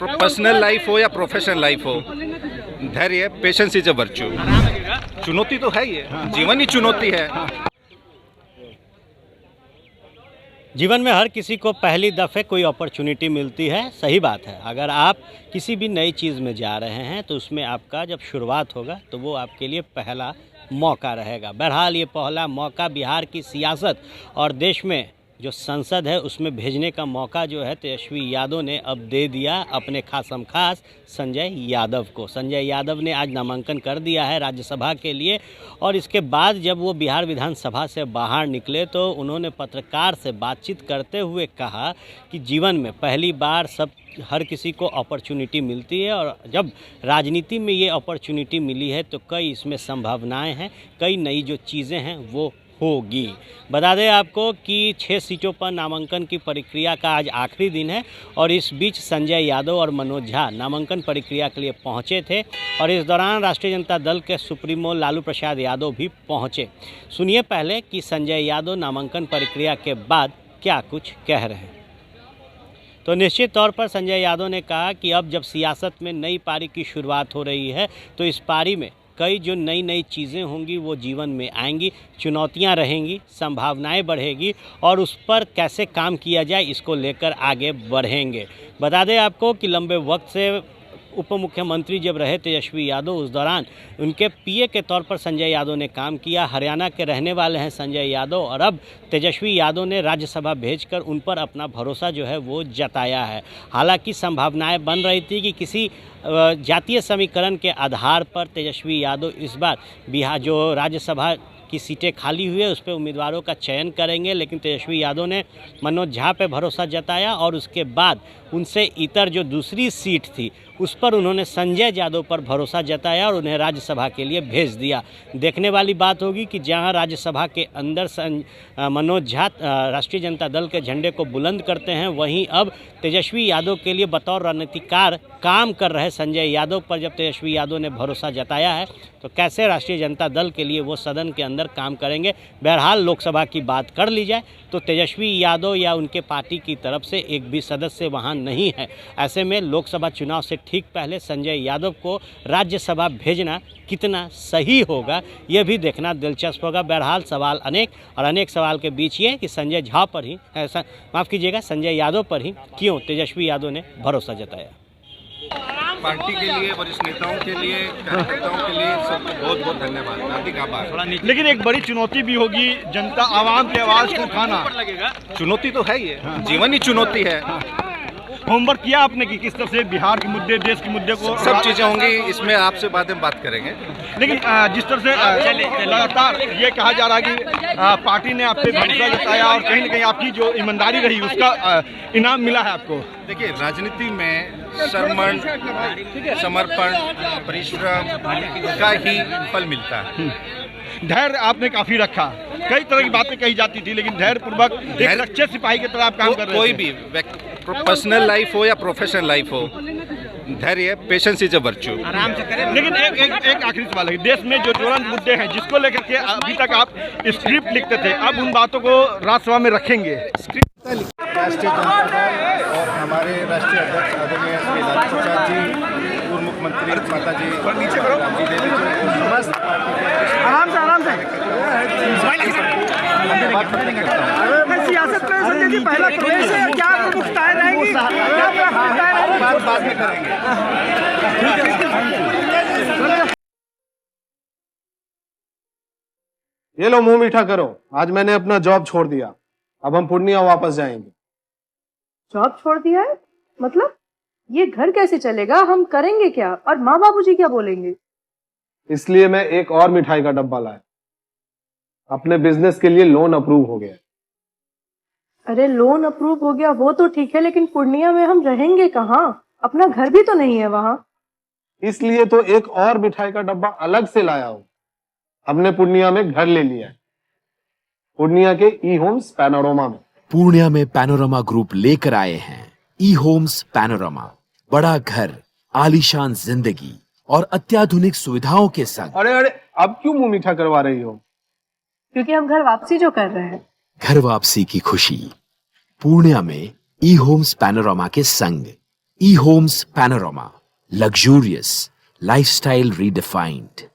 Personal life हो या professional life हो, धैर्य, पेशेंस इज अ वर्च्यू। चुनौती तो है ही है, जीवन ही चुनौती है। जीवन में हर किसी को पहली दफ़े कोई अपॉर्चुनिटी मिलती है, सही बात है। अगर आप किसी भी नई चीज़ में जा रहे हैं तो उसमें आपका जब शुरुआत होगा तो वो आपके लिए पहला मौका रहेगा। बहरहाल ये पहला मौका बिहार की सियासत और देश में जो संसद है उसमें भेजने का मौका जो है तेजस्वी यादव ने अब दे दिया अपने खासम खास संजय यादव को। संजय यादव ने आज नामांकन कर दिया है राज्यसभा के लिए और इसके बाद जब वो बिहार विधानसभा से बाहर निकले तो उन्होंने पत्रकार से बातचीत करते हुए कहा कि जीवन में पहली बार हर किसी को अपॉर्चुनिटी मिलती है और जब राजनीति में ये अपॉर्चुनिटी मिली है तो कई इसमें संभावनाएं हैं, कई नई जो चीज़ें हैं वो होगी। बता दें आपको कि 6 सीटों पर नामांकन की प्रक्रिया का आज आखिरी दिन है और इस बीच संजय यादव और मनोज झा नामांकन प्रक्रिया के लिए पहुंचे थे और इस दौरान राष्ट्रीय जनता दल के सुप्रीमो लालू प्रसाद यादव भी पहुंचे। सुनिए पहले कि संजय यादव नामांकन प्रक्रिया के बाद क्या कुछ कह रहे हैं। तो निश्चित तौर पर संजय यादव ने कहा कि अब जब सियासत में नई पारी की शुरुआत हो रही है तो इस पारी में कई जो नई नई चीज़ें होंगी वो जीवन में आएंगी, चुनौतियां रहेंगी, संभावनाएं बढ़ेगी और उस पर कैसे काम किया जाए इसको लेकर आगे बढ़ेंगे। बता दें आपको कि लंबे वक्त से उप मुख्यमंत्री जब रहे तेजस्वी यादव उस दौरान उनके पीए के तौर पर संजय यादव ने काम किया। हरियाणा के रहने वाले हैं संजय यादव और अब तेजस्वी यादव ने राज्यसभा भेजकर उन पर अपना भरोसा जो है वो जताया है। हालांकि संभावनाएं बन रही थी कि किसी जातीय समीकरण के आधार पर तेजस्वी यादव इस बार बिहार जो राज्यसभा की सीटें खाली हुई है उस पर उम्मीदवारों का चयन करेंगे, लेकिन तेजस्वी यादव ने मनोज झा पे भरोसा जताया और उसके बाद उनसे इतर जो दूसरी सीट थी उस पर उन्होंने संजय यादव पर भरोसा जताया और उन्हें राज्यसभा के लिए भेज दिया। देखने वाली बात होगी कि जहां राज्यसभा के अंदर मनोज झा राष्ट्रीय जनता दल के झंडे को बुलंद करते हैं, वहीं अब तेजस्वी यादव के लिए बतौर रणनीतिकार काम कर रहे संजय यादव पर जब तेजस्वी यादव ने भरोसा जताया है तो कैसे राष्ट्रीय जनता दल के लिए वो सदन के अंदर काम करेंगे। बहरहाल लोकसभा की बात कर ली जाए तो तेजस्वी यादव या उनके पार्टी की तरफ से एक भी सदस्य वहाँ नहीं है। ऐसे में लोकसभा चुनाव से ठीक पहले संजय यादव को राज्यसभा भेजना कितना सही होगा ये भी देखना दिलचस्प होगा। बहरहाल सवाल अनेक और अनेक सवाल के बीच ये कि संजय झा पर ही संजय यादव पर ही क्यों तेजस्वी यादव ने भरोसा जताया। पार्टी के लिए, वरिष्ठ नेताओं के लिए, कार्यकर्ताओं के लिए सबको बहुत बहुत धन्यवाद, हार्दिक आभार। लेकिन एक बड़ी चुनौती भी होगी जनता आवाम की आवाज़ को उठाना। चुनौती तो है ही है, जीवन ही चुनौती है। होमवर्क किया आपने कि किस तरह से बिहार के मुद्दे, देश के मुद्दे को सब चीज़ें होंगी, इसमें आपसे बात करेंगे। लेकिन जिस तरह से लगातार ये कहा जा रहा है कि पार्टी ने आप पे भरोसा जताया और कहीं ना कहीं आपकी जो ईमानदारी रही उसका इनाम मिला है आपको। देखिए, राजनीति में श्रमण, समर्पण, परिश्रम का ही फल मिलता है। धैर्य आपने काफी रखा, कई तरह की बातें कही जाती थी लेकिन धैर्य पूर्वक एक अच्छे सिपाही की तरह आप काम कर रहे थे। कोई भी पर्सनल लाइफ हो या प्रोफेशनल लाइफ हो, धैर्य, पेशेंस इज अ वर्च्यू। आराम से करें। लेकिन एक आखिरी सवाल है, देश में जो ज्वलंत मुद्दे हैं जिसको लेकर के अभी तक आप स्क्रिप्ट लिखते थे, अब उन बातों को राज्यसभा में रखेंगे। राष्ट्रीय जनता दल और हमारे राष्ट्रीय अध्यक्ष आदरणीय श्री लालू प्रसाद जी, पूर्व मुख्यमंत्री माता जी राबड़ी देवी जी, समस्त पार्टी के आराम से सियासत में संजय जी पहला प्रवेश है, क्या प्रमुखताएं रहेंगी, बाद में करेंगे। ये लो मुंह मीठा करो, आज मैंने अपना जॉब छोड़ दिया, अब हम पूर्णिया वापस जाएंगे। जॉब छोड़ दिया है? मतलब ये घर कैसे चलेगा, हम करेंगे क्या और माँ बाबूजी क्या बोलेंगे? इसलिए मैं एक और मिठाई का डब्बा लाया, अपने बिजनेस के लिए लोन अप्रूव हो गया। अरे लोन अप्रूव हो गया वो तो ठीक है, लेकिन पूर्णिया में हम रहेंगे कहाँ? अपना घर भी तो नहीं है वहाँ। इसलिए तो एक और मिठाई का डब्बा अलग से लाया हूँ। हमने पूर्णिया में घर ले लिया है, पूर्णिया के ई होम्स पैनोरमा में। पूर्णिया में पैनोरमा ग्रुप लेकर आए हैं ई होम्स पैनोरमा। बड़ा घर, आलीशान जिंदगी और अत्याधुनिक सुविधाओं के संग। अरे अब क्यों मुंह मीठा करवा रही हो? क्योंकि हम घर वापसी जो कर रहे हैं। घर वापसी की खुशी पूर्णिया में ई होम्स पैनोरमा के संग। E-Homes Panorama. Luxurious. Lifestyle redefined.